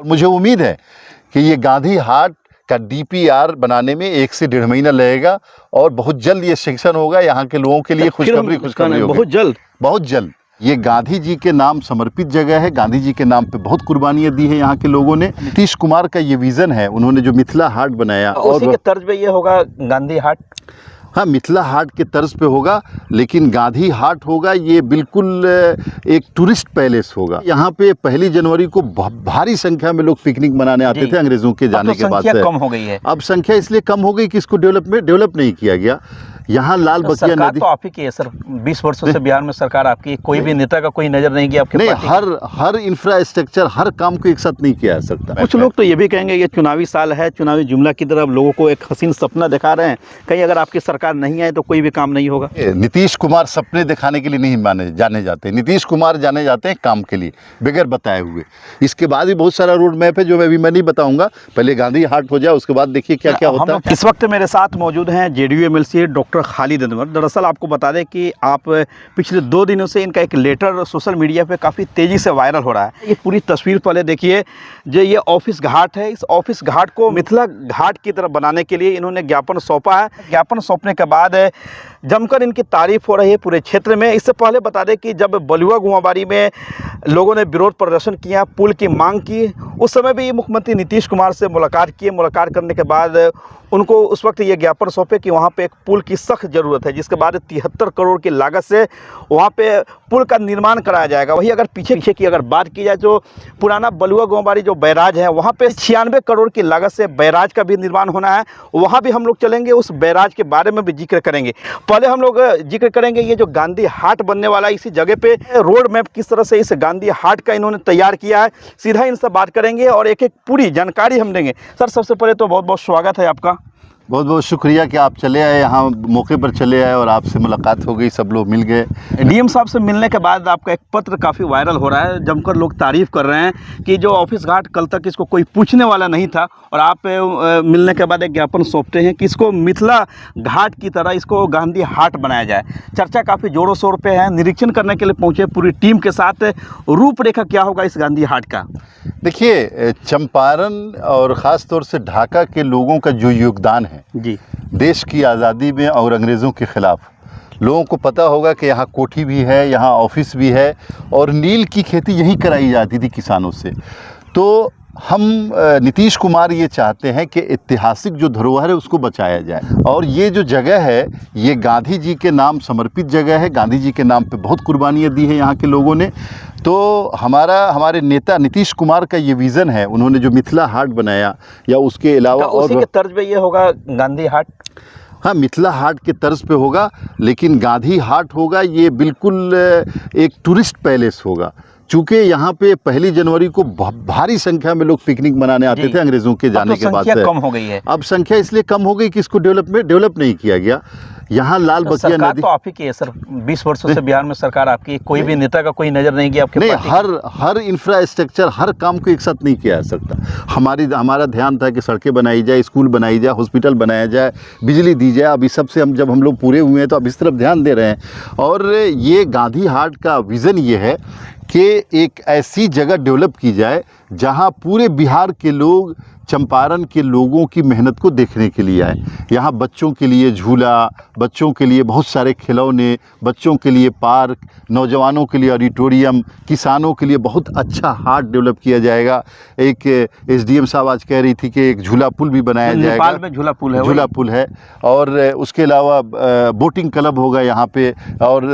मुझे उम्मीद है कि ये गांधी हाट का डीपीआर बनाने में 1 से 1.5 महीना लगेगा और बहुत जल्द ये सेक्शन होगा। यहाँ के लोगों के लिए खुशखबरी होगी। बहुत जल्द। ये गांधी जी के नाम समर्पित जगह है। गांधी जी के नाम पे बहुत कुर्बानियां दी है यहाँ के लोगों ने। नीतीश कुमार का ये विजन है, उन्होंने जो मिथिला हाट बनाया और उसी के तर्ज पे ये होगा गांधी हाट। हाँ, मिथिला हाट के तर्ज पे होगा, लेकिन गांधी हाट होगा ये बिल्कुल एक टूरिस्ट पैलेस होगा। यहाँ पे 1 जनवरी को भारी संख्या में लोग पिकनिक मनाने आते थे अंग्रेजों के जाने के बाद से। कम हो गई है। अब संख्या इसलिए कम हो गई कि इसको डेवलप नहीं किया गया। यहाँ लाल बकिया नदी तो आप ही की है सर, 20 वर्षों से बिहार में सरकार आपकी, कोई भी नेता का कोई नजर नहीं गया आपके? नहीं, हर इंफ्रास्ट्रक्चर, हर काम को एक साथ नहीं किया जा सकता। कुछ लोग तो ये भी कहेंगे ये चुनावी साल है, चुनावी जुमला की तरफ लोगों को एक हसीन सपना दिखा रहे हैं, कहीं अगर आपकी सरकार नहीं आए तो कोई भी काम नहीं होगा। नीतीश कुमार सपने दिखाने के लिए नहीं जाने जाते। नीतीश कुमार जाने जाते हैं काम के लिए, बगैर बताए हुए। इसके बाद भी बहुत सारा रोड मैप है जो मैं नहीं बताऊंगा। पहले गांधी हाट हो जाए, उसके बाद देखिए क्या क्या होता है। इस वक्त मेरे साथ मौजूद हैं JDU MLC doctor Khalid Anwar. दरअसल आपको बता दें कि आप पिछले 2 दिनों से इनका एक लेटर सोशल मीडिया पे काफ़ी तेज़ी से वायरल हो रहा है। ये पूरी तस्वीर पहले देखिए, जो ये ऑफिस घाट है, इस ऑफिस घाट को मिथिला घाट की तरफ बनाने के लिए इन्होंने ज्ञापन सौंपा है। ज्ञापन सौंपने के बाद जमकर इनकी तारीफ हो रही है पूरे क्षेत्र में। इससे पहले बता दें कि जब बलुआ गुआबारी में लोगों ने विरोध प्रदर्शन किया, पुल की मांग की, उस समय भी मुख्यमंत्री नीतीश कुमार से मुलाकात किए। मुलाकात करने के बाद उनको उस वक्त ये ज्ञापन सौंपे कि वहाँ पे एक पुल की सख्त ज़रूरत है, जिसके बाद 73 करोड़ की लागत से वहाँ पे पुल का निर्माण कराया जाएगा। वही अगर पीछे की अगर बात की जाए तो पुराना बलुआ गुआबारी जो बैराज है, वहाँ पे 96 करोड़ की लागत से बैराज का भी निर्माण होना है। वहाँ भी हम लोग चलेंगे, उस बैराज के बारे में भी जिक्र करेंगे। पहले हम लोग जिक्र करेंगे ये जो गांधी हाट बनने वाला है, इसी जगह पे रोड मैप किस तरह से इस गांधी हाट का इन्होंने तैयार किया है, सीधा इनसे बात करेंगे और एक एक पूरी जानकारी हम देंगे। सर, सबसे पहले तो बहुत बहुत स्वागत है आपका। बहुत बहुत शुक्रिया कि आप चले आए, यहाँ मौके पर चले आए और आपसे मुलाकात हो गई, सब लोग मिल गए। डीएम साहब से मिलने के बाद आपका एक पत्र काफ़ी वायरल हो रहा है, जमकर लोग तारीफ़ कर रहे हैं कि जो ऑफिस घाट कल तक इसको कोई पूछने वाला नहीं था और आप मिलने के बाद एक ज्ञापन सौंपते हैं कि इसको मिथिला घाट की तरह इसको गांधी हाट बनाया जाए। चर्चा काफ़ी जोरों शोर पे है, निरीक्षण करने के लिए पहुँचे पूरी टीम के साथ। रूपरेखा क्या होगा इस गांधी हाट का? देखिए, चंपारण और ख़ास तौर से ढाका के लोगों का जो योगदान है जी, देश की आज़ादी में और अंग्रेज़ों के ख़िलाफ़, लोगों को पता होगा कि यहाँ कोठी भी है, यहाँ ऑफिस भी है और नील की खेती यहीं कराई जाती थी किसानों से। तो हम नीतीश कुमार ये चाहते हैं कि ऐतिहासिक जो धरोहर है उसको बचाया जाए और ये जो जगह है ये गांधी जी के नाम समर्पित जगह है। गांधी जी के नाम पे बहुत कुर्बानियाँ दी है यहाँ के लोगों ने। तो हमारे नेता नीतीश कुमार का ये विज़न है, उन्होंने जो मिथिला हाट बनाया या उसके अलावा और उसी के तर्ज पे ये होगा गांधी हाट। हाँ, मिथिला हाट के तर्ज पे होगा, लेकिन गांधी हाट होगा ये बिल्कुल एक टूरिस्ट पैलेस होगा। चूँकि यहाँ पे 1 जनवरी को भारी संख्या में लोग पिकनिक मनाने आते थे अंग्रेज़ों के जाने के बाद से। कम हो गई है। अब संख्या इसलिए कम हो गई कि इसको डेवलप नहीं किया गया। यहाँ लाल बकिया नदी तो आप ही की है सर, 20 वर्षों से बिहार में सरकार आपकी, कोई भी नेता का कोई नजर नहीं गया आपके? नहीं, हर इंफ्रास्ट्रक्चर, हर काम को एक साथ नहीं किया जा सकता। हमारा ध्यान था कि सड़कें बनाई जाए, स्कूल बनाई जाए, हॉस्पिटल बनाया जाए, बिजली दी जाए। अब इस सब से जब हम लोग पूरे हुए हैं तो अब इस तरफ ध्यान दे रहे हैं। और ये गांधी हाट का विज़न ये है कि एक ऐसी जगह डेवलप की जाए जहां पूरे बिहार के लोग चंपारण के लोगों की मेहनत को देखने के लिए आए। यहाँ बच्चों के लिए झूला, बच्चों के लिए बहुत सारे खिलौने, बच्चों के लिए पार्क, नौजवानों के लिए ऑडिटोरियम, किसानों के लिए बहुत अच्छा हाट डेवलप किया जाएगा। एक एसडीएम साहब आज कह रही थी कि एक झूला पुल भी बनाया जाएगा। नेपाल में झूला पुल है और उसके अलावा बोटिंग क्लब होगा यहाँ पे और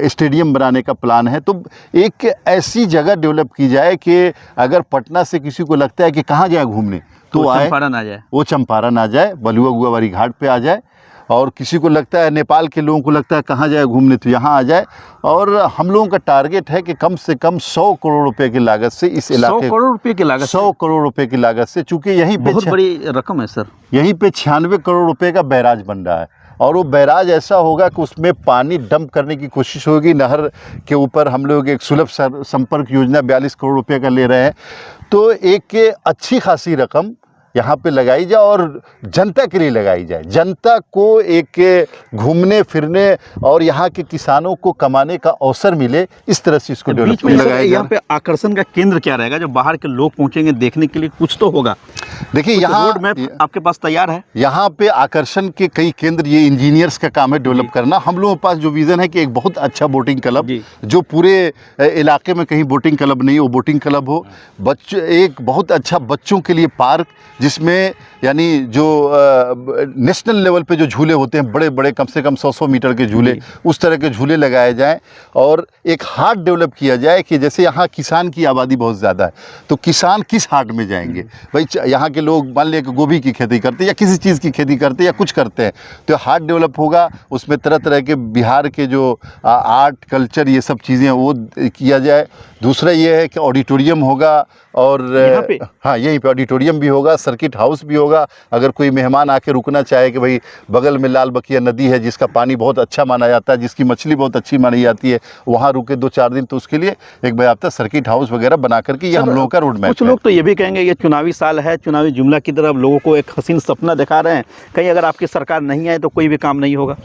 स्टेडियम बनाने का प्लान है। तो एक ऐसी जगह डेवलप की जाए कि अगर पटना से किसी को लगता है कि कहाँ जाए घूमने तो वो चंपारण आ जाए, बलुआ गुआबारी घाट पे आ जाए। और किसी को लगता है, नेपाल के लोगों को लगता है कहाँ जाए घूमने तो यहाँ आ जाए। और हम लोगों का टारगेट है कि कम से कम 100 करोड़ रुपए की लागत से इस इलाके 100 करोड़ रुपए की लागत 100 करोड़ रुपए की लागत से, चूँकि यहीं पे बहुत बड़ी रकम है सर, यहीं पे 96 करोड़ रुपए का बैराज बन रहा है। और वो बैराज ऐसा होगा कि उसमें पानी डंप करने की कोशिश होगी। नहर के ऊपर हम लोग एक सुलभ संपर्क योजना 42 करोड़ रुपए का ले रहे हैं। तो एक अच्छी खासी रकम यहाँ पे लगाई जाए और जनता के लिए लगाई जाए। जनता को एक घूमने फिरने और यहाँ के किसानों को कमाने का अवसर मिले, इस तरह से इसको डेवलप बीच में लगाया यहाँ पे आकर्षण का केंद्र क्या रहेगा, जो बाहर के लोग पहुंचेंगे देखने के लिए? कुछ तो होगा। देखिए यहाँ रोड मैप आपके पास तैयार है? यहाँ पे आकर्षण के कई केंद्र, ये इंजीनियर्स का काम है डेवलप करना। हम लोगों के पास जो विज़न है कि एक बहुत अच्छा बोटिंग क्लब, जो पूरे इलाके में कहीं बोटिंग क्लब नहीं हो, बोटिंग क्लब हो। एक बहुत अच्छा बच्चों के लिए पार्क, जिसमें यानी जो नेशनल लेवल पे जो झूले होते हैं, बड़े बड़े कम से कम 100-100 मीटर के झूले, उस तरह के झूले लगाए जाएं। और एक हाट डेवलप किया जाए कि जैसे यहाँ किसान की आबादी बहुत ज़्यादा है, तो किसान किस हाट में जाएंगे? भाई यहाँ के लोग मान लिया कि गोभी की खेती करते हैं या किसी चीज़ की खेती करते हैं या कुछ करते हैं, तो हाट डेवलप होगा, उसमें तरह तरह के बिहार के जो आर्ट कल्चर ये सब चीज़ें वो किया जाए। दूसरा ये है कि ऑडिटोरियम होगा, और यहाँ पे? हाँ, यहीं पे ऑडिटोरियम भी होगा, सर्किट हाउस भी होगा। अगर कोई मेहमान आके रुकना चाहे कि भाई बगल में लाल बकिया नदी है जिसका पानी बहुत अच्छा माना जाता है, जिसकी मछली बहुत अच्छी मानी जाती है, वहाँ रुके 2-4 दिन, तो उसके लिए एक बार सर्किट हाउस वगैरह बना करके ये हम लोगों का रोड मैप। कुछ लोग तो ये भी कहेंगे ये चुनावी साल है, चुनावी जुमला की तरफ लोगों को एक हसीन सपना दिखा रहे हैं, कहीं अगर आपकी सरकार नहीं आए तो कोई भी काम नहीं होगा।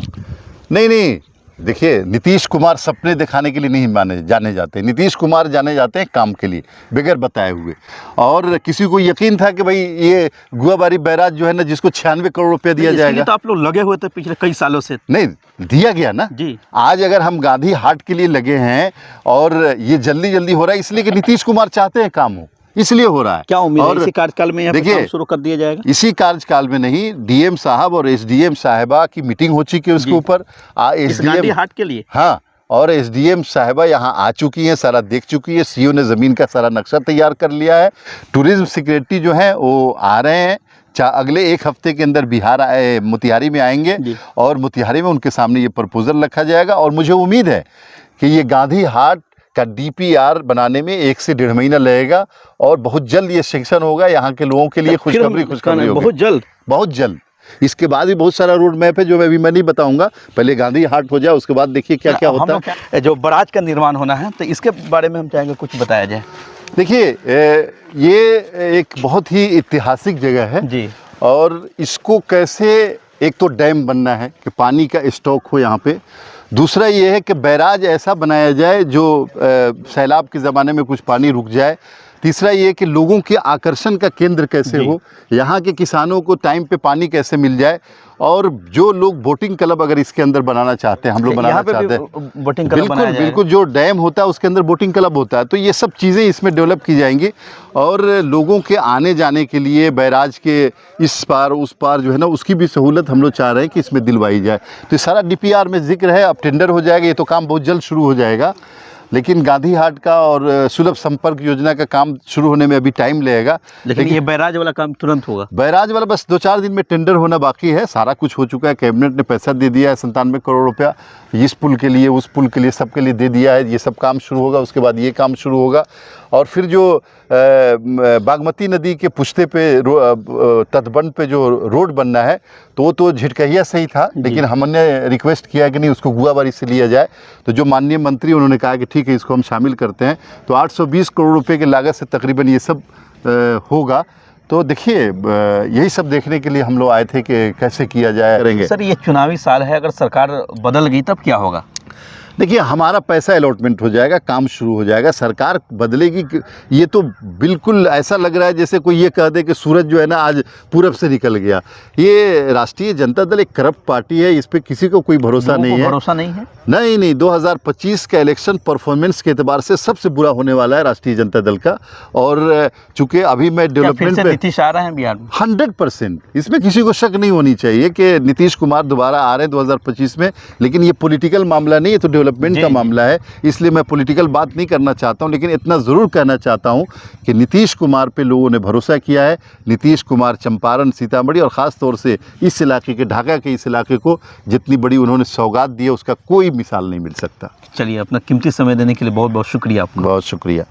नहीं, देखिए नीतीश कुमार सपने दिखाने के लिए नहीं जाने जाते। नीतीश कुमार जाने जाते हैं काम के लिए, बगैर बताए हुए। और किसी को यकीन था कि भाई ये गुआबारी बैराज जो है ना, जिसको 96 करोड़ रुपया दिया जाएगा, तो आप लोग लगे हुए थे पिछले कई सालों से। नहीं दिया गया ना जी। आज अगर हम गांधी हाट के लिए लगे हैं और ये जल्दी जल्दी हो रहा है, इसलिए कि नीतीश कुमार चाहते हैं काम हो, इसलिए हो रहा है। क्या उम्मीद और है इसी कार्यकाल में यहाँ पे काम शुरू कर दिया जाएगा? इसी कार्यकाल में नहीं, डीएम साहब और एसडीएम साहिबा की मीटिंग हो चुकी है उसके ऊपर। गांधी हाट के लिए, हाँ, और एसडीएम साहिबा यहाँ आ चुकी हैं, सारा देख चुकी है। सीओ ने ज़मीन का सारा नक्शा तैयार कर लिया है। टूरिज्म सेक्रेटरी जो है वो आ रहे हैं, अगले 1 हफ्ते के अंदर बिहार मोतिहारी में आएंगे, और मोतिहारी में उनके सामने ये प्रपोजल रखा जाएगा। और मुझे उम्मीद है कि ये गांधी हाट का डीपीआर बनाने में 1 से 1.5 महीना लगेगा, और बहुत जल्द ये सेक्शन होगा। यहाँ के लोगों के लिए खुशखबरी होगी, बहुत जल्द। इसके बाद भी बहुत सारा रोड मैप है जो मैं नहीं बताऊंगा। पहले गांधी हाट हो जाए, उसके बाद देखिए क्या क्या होता है। जो बराज का निर्माण होना है, तो इसके बारे में हम चाहेंगे कुछ बताया जाए। देखिए ये एक बहुत ही ऐतिहासिक जगह है जी, और इसको कैसे, एक तो डैम बनना है कि पानी का स्टॉक हो यहाँ पे। दूसरा ये है कि बैराज ऐसा बनाया जाए जो सैलाब के ज़माने में कुछ पानी रुक जाए। तीसरा ये कि लोगों के आकर्षण का केंद्र कैसे हो, यहाँ के किसानों को टाइम पे पानी कैसे मिल जाए। और जो लोग बोटिंग क्लब अगर इसके अंदर बनाना चाहते हैं, हम लोग बनाना चाहते हैं, बोटिंग क्लब बिल्कुल जो डैम होता है उसके अंदर बोटिंग क्लब होता है, तो ये सब चीज़ें इसमें डेवलप की जाएंगी। और लोगों के आने जाने के लिए बैराज के इस पार उस पार जो है ना, उसकी भी सहूलत हम लोग चाह रहे हैं कि इसमें दिलवाई जाए। तो सारा डीपीआर में जिक्र है, अब टेंडर हो जाएगा, ये तो काम बहुत जल्द शुरू हो जाएगा। लेकिन गांधी हाट का और सुलभ संपर्क योजना का काम शुरू होने में अभी टाइम लगेगा। लेकिन ये बैराज वाला काम तुरंत होगा। बैराज वाला बस 2-4 दिन में टेंडर होना बाकी है, सारा कुछ हो चुका है। कैबिनेट ने पैसा दे दिया है 97 करोड़ रुपया, इस पुल के लिए उस पुल के लिए सबके लिए दे दिया है। ये सब काम शुरू होगा, उसके बाद ये काम शुरू होगा। और फिर जो बागमती नदी के पुश्ते पे तटबंध पे जो रोड बनना है, तो झिटकहिया से ही था, लेकिन हमने रिक्वेस्ट किया कि नहीं, उसको गुआबारी से लिया जाए। तो जो माननीय मंत्री उन्होंने कहा कि ठीक है, इसको हम शामिल करते हैं। तो 820 करोड़ रुपए की लागत से तकरीबन ये सब होगा। तो देखिए यही सब देखने के लिए हम लोग आए थे कि कैसे किया जाए करेंगे। सर, ये चुनावी साल है, अगर सरकार बदल गई तब क्या होगा? देखिए हमारा पैसा अलॉटमेंट हो जाएगा, काम शुरू हो जाएगा। सरकार बदलेगी, ये तो बिल्कुल ऐसा लग रहा है जैसे कोई ये कह दे कि सूरज जो है ना आज पूरब से निकल गया। ये राष्ट्रीय जनता दल एक करप्ट पार्टी है, इस पर किसी को कोई भरोसा नहीं है। भरोसा नहीं है? नहीं, 2025 का इलेक्शन परफॉर्मेंस के एतबार से सबसे बुरा होने वाला है राष्ट्रीय जनता दल का। और चूंकि अभी मैं डेवलपमेंट पे नीतीश आ रहे हैं बिहार में, 100%, इसमें किसी को शक नहीं होनी चाहिए कि नीतीश कुमार दोबारा आ रहे हैं 2025 में। लेकिन ये पॉलिटिकल मामला नहीं है, तो डेवलपमेंट का मामला है, इसलिए मैं पॉलिटिकल बात नहीं करना चाहता हूं। लेकिन इतना ज़रूर कहना चाहता हूं कि नीतीश कुमार पे लोगों ने भरोसा किया है। नीतीश कुमार चंपारण, सीतामढ़ी और ख़ास तौर से इस इलाके के, ढाका के इस इलाके को जितनी बड़ी उन्होंने सौगात दी है, उसका कोई मिसाल नहीं मिल सकता। चलिए, अपना कीमती समय देने के लिए बहुत बहुत शुक्रिया आपका। बहुत शुक्रिया।